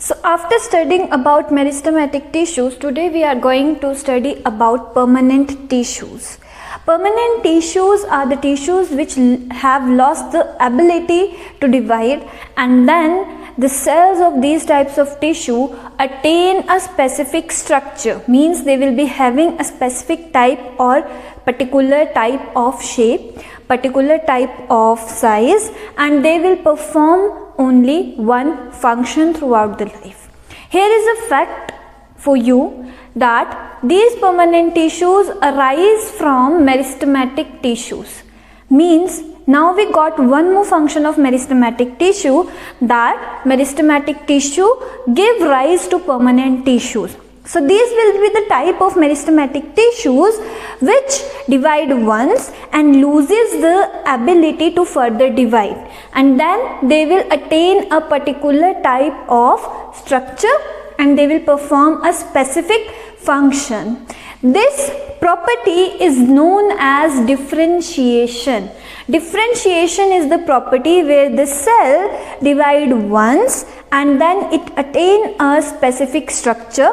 So after studying about meristematic tissues, today we are going to study about permanent tissues. Permanent tissues are the tissues which have lost the ability to divide, and then the cells of these types of tissue attain a specific structure, means they will be having a specific type or particular type of shape, particular type of size, and they will perform only one function throughout the life. Here is a fact for you that these permanent tissues arise from meristematic tissues. Means now we got one more function of meristematic tissue, that meristematic tissue give rise to permanent tissues. So these will be the type of meristematic tissues which divide once and loses the ability to further divide, and then they will attain a particular type of structure and they will perform a specific function. This property is known as differentiation. Differentiation is the property where the cell divide once and then it attain a specific structure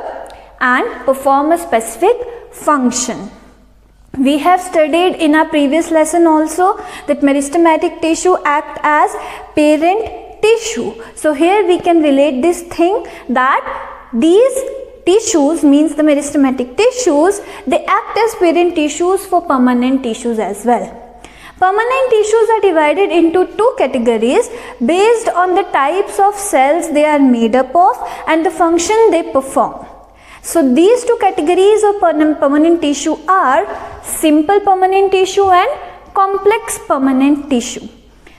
and perform a specific function. We have studied in our previous lesson also that meristematic tissue act as parent tissue. So here we can relate this thing that these tissues, means the meristematic tissues, they act as parent tissues for permanent tissues as well. Permanent tissues are divided into two categories based on the types of cells they are made up of and the function they perform. So these two categories of permanent tissue are simple permanent tissue and complex permanent tissue.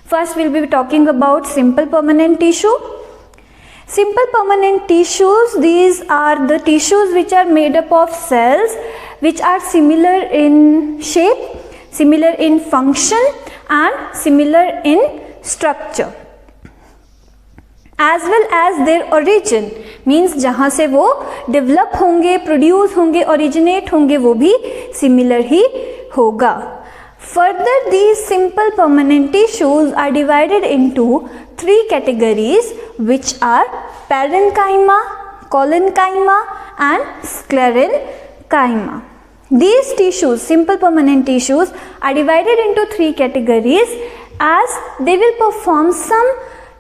First we will be talking about simple permanent tissue. Simple permanent tissues, these are the tissues which are made up of cells which are similar in shape, similar in function and similar in structure, as well as their origin, means जहाँ से वो develop होंगे, produce होंगे, originate होंगे, वो भी similar ही होगा. Further, these simple permanent tissues are divided into three categories, which are parenchyma, collenchyma and sclerenchyma. These tissues, simple permanent tissues, are divided into three categories as they will perform some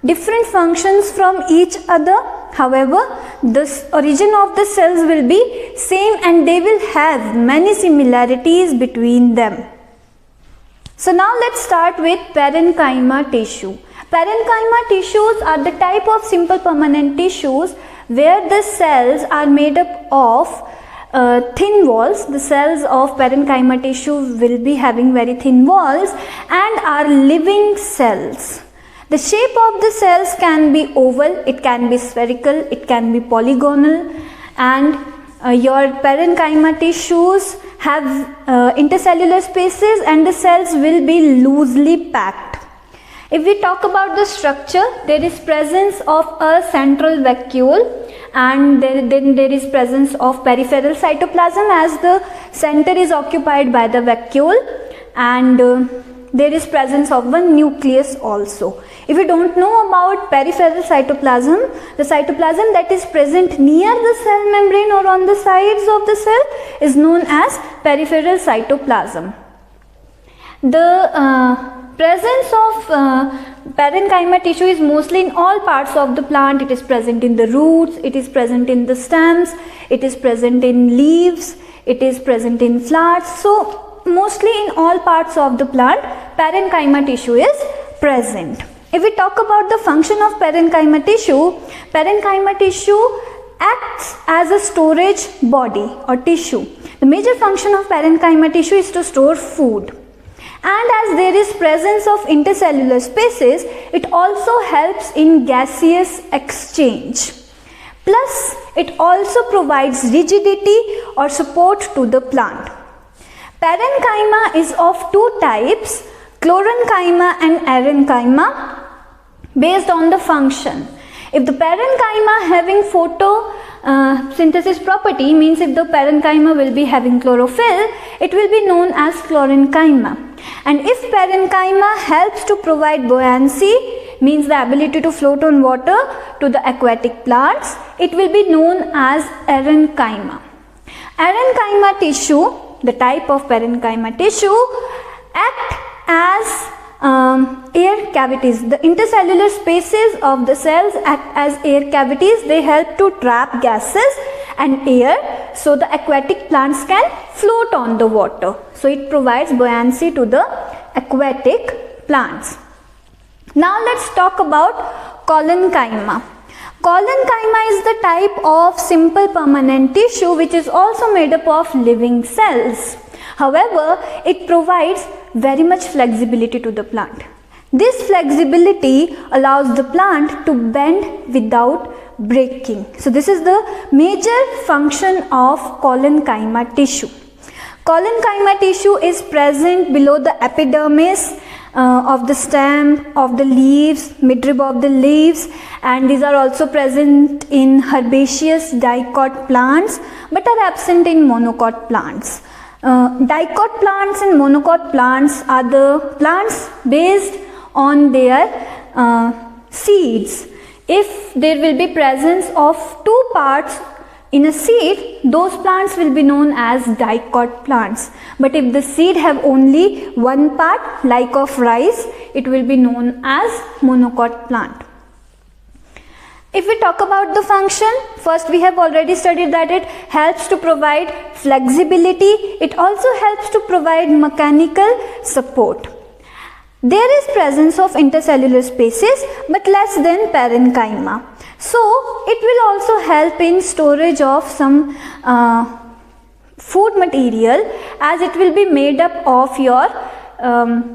different functions from each other. However, the origin of the cells will be same and they will have many similarities between them. So now let's start with parenchyma tissue. Parenchyma tissues are the type of simple permanent tissues where the cells are made up of thin walls. The cells of parenchyma tissue will be having very thin walls and are living cells. The shape of the cells can be oval, it can be spherical, it can be polygonal, and your parenchyma tissues have intercellular spaces and the cells will be loosely packed. If we talk about the structure, there is presence of a central vacuole and then there is presence of peripheral cytoplasm as the center is occupied by the vacuole, and there is presence of one nucleus also. If you don't know about peripheral cytoplasm, the cytoplasm that is present near the cell membrane or on the sides of the cell is known as peripheral cytoplasm. The presence of parenchyma tissue is mostly in all parts of the plant. It is present in the roots, it is present in the stems, it is present in leaves, it is present in flowers. So mostly in all parts of the plant, parenchyma tissue is present. If we talk about the function of parenchyma tissue acts as a storage body or tissue. The major function of parenchyma tissue is to store food. And as there is presence of intercellular spaces, it also helps in gaseous exchange. Plus, it also provides rigidity or support to the plant. Parenchyma is of two types, chlorenchyma and arenchyma, based on the function. If the parenchyma having photosynthesis property, means if the parenchyma will be having chlorophyll, it will be known as chlorenchyma. And if parenchyma helps to provide buoyancy, means the ability to float on water to the aquatic plants, it will be known as parenchyma. Parenchyma tissue, the type of parenchyma tissue, act as air cavities. The intercellular spaces of the cells act as air cavities. They help to trap gases and air so the aquatic plants can float on the water. So it provides buoyancy to the aquatic plants. Now let's talk about collenchyma. Collenchyma is the type of simple permanent tissue which is also made up of living cells. However, it provides very much flexibility to the plant. This flexibility allows the plant to bend without breaking. So this is the major function of collenchyma tissue. Collenchyma tissue is present below the epidermis of the stem, of the leaves, midrib of the leaves, and these are also present in herbaceous dicot plants but are absent in monocot plants. Dicot plants and monocot plants are the plants based on their seeds. If there will be presence of two parts in a seed, those plants will be known as dicot plants. But if the seed have only one part, like of rice, it will be known as monocot plant. If we talk about the function, first we have already studied that it helps to provide flexibility. It also helps to provide mechanical support. There is presence of intercellular spaces but less than parenchyma. So it will also help in storage of some food material, as it will be made up of your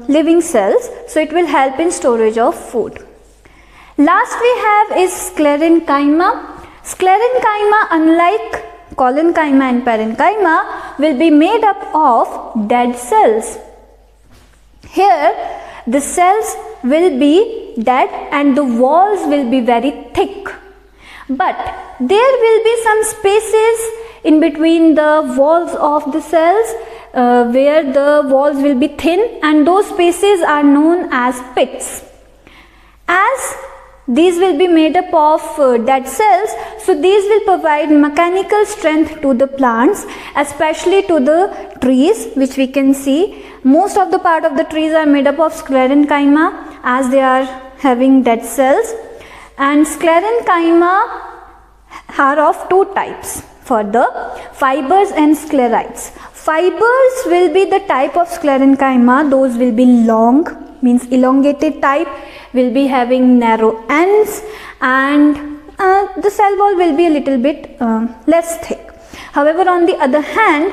living cells. So it will help in storage of food. Last we have is sclerenchyma. Sclerenchyma, unlike collenchyma and parenchyma, will be made up of dead cells. Here the cells will be dead and the walls will be very thick. But there will be some spaces in between the walls of the cells where the walls will be thin, and those spaces are known as pits. As these will be made up of dead cells, so these will provide mechanical strength to the plants, especially to the trees, which we can see. Most of the part of the trees are made up of sclerenchyma, as they are having dead cells. And sclerenchyma are of two types for the fibers and sclerites. Fibers will be the type of sclerenchyma, those will be long, means elongated type, will be having narrow ends, and the cell wall will be a little bit less thick. However, on the other hand,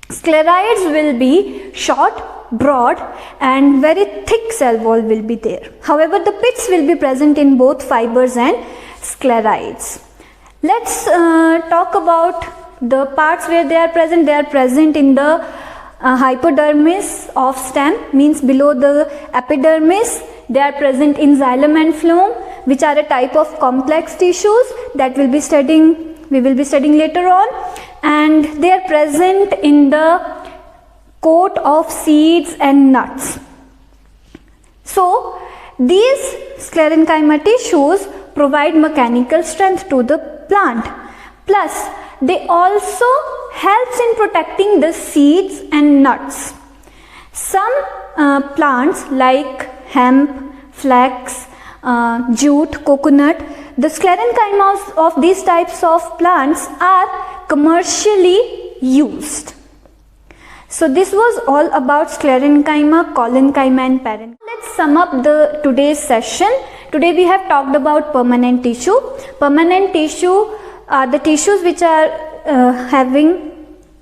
sclerites will be short, broad, and very thick cell wall will be there. However, the pits will be present in both fibers and sclerites. Let's talk about the parts where they are present. They are present in the hypodermis of stem, means below the epidermis. They are present in xylem and phloem, which are a type of complex tissues that we will be studying later on. And they are present in the coat of seeds and nuts. So these sclerenchyma tissues provide mechanical strength to the plant. Plus, they also helps in protecting the seeds and nuts. Some plants like hemp, flax, jute, coconut, the sclerenchyma of these types of plants are commercially used. So this was all about sclerenchyma, collenchyma and parenchyma. Let's sum up today's session. Today we have talked about permanent tissue. Permanent tissue are the tissues which are having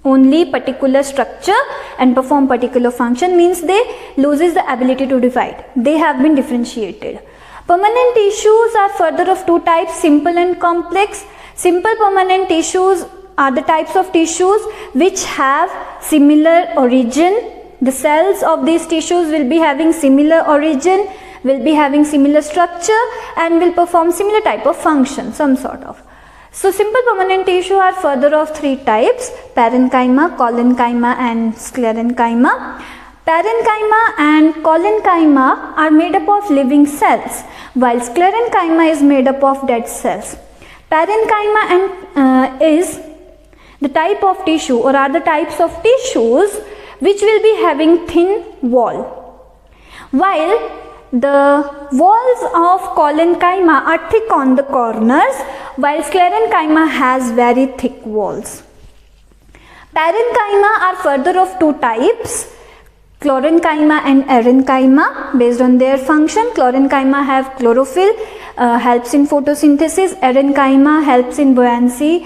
only particular structure and perform particular function, means they loses the ability to divide. They have been differentiated. Permanent tissues are further of two types, simple and complex. Simple permanent tissues are the types of tissues which have similar origin. The cells of these tissues will be having similar origin, will be having similar structure, and will perform similar type of function, some sort of. So simple permanent tissue are further of three types: parenchyma, collenchyma and sclerenchyma. Parenchyma and collenchyma are made up of living cells, while sclerenchyma is made up of dead cells. Parenchyma is the type of tissue or are the types of tissues which will be having thin wall, while the walls of collenchyma are thick on the corners, while sclerenchyma has very thick walls. Parenchyma are further of two types, chlorenchyma and erenchyma. Based on their function, chlorenchyma have chlorophyll, helps in photosynthesis. Erenchyma helps in buoyancy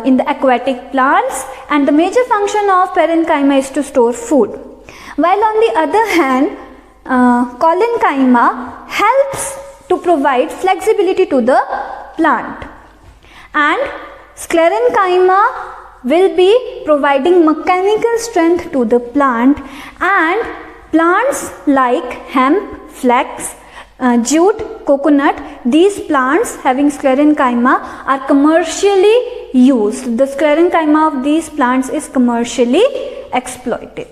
in the aquatic plants, and the major function of parenchyma is to store food. While on the other hand, collenchyma helps to provide flexibility to the plant, and sclerenchyma will be providing mechanical strength to the plant, and plants like hemp, flax, jute, coconut, these plants having sclerenchyma are commercially used. The sclerenchyma of these plants is commercially exploited.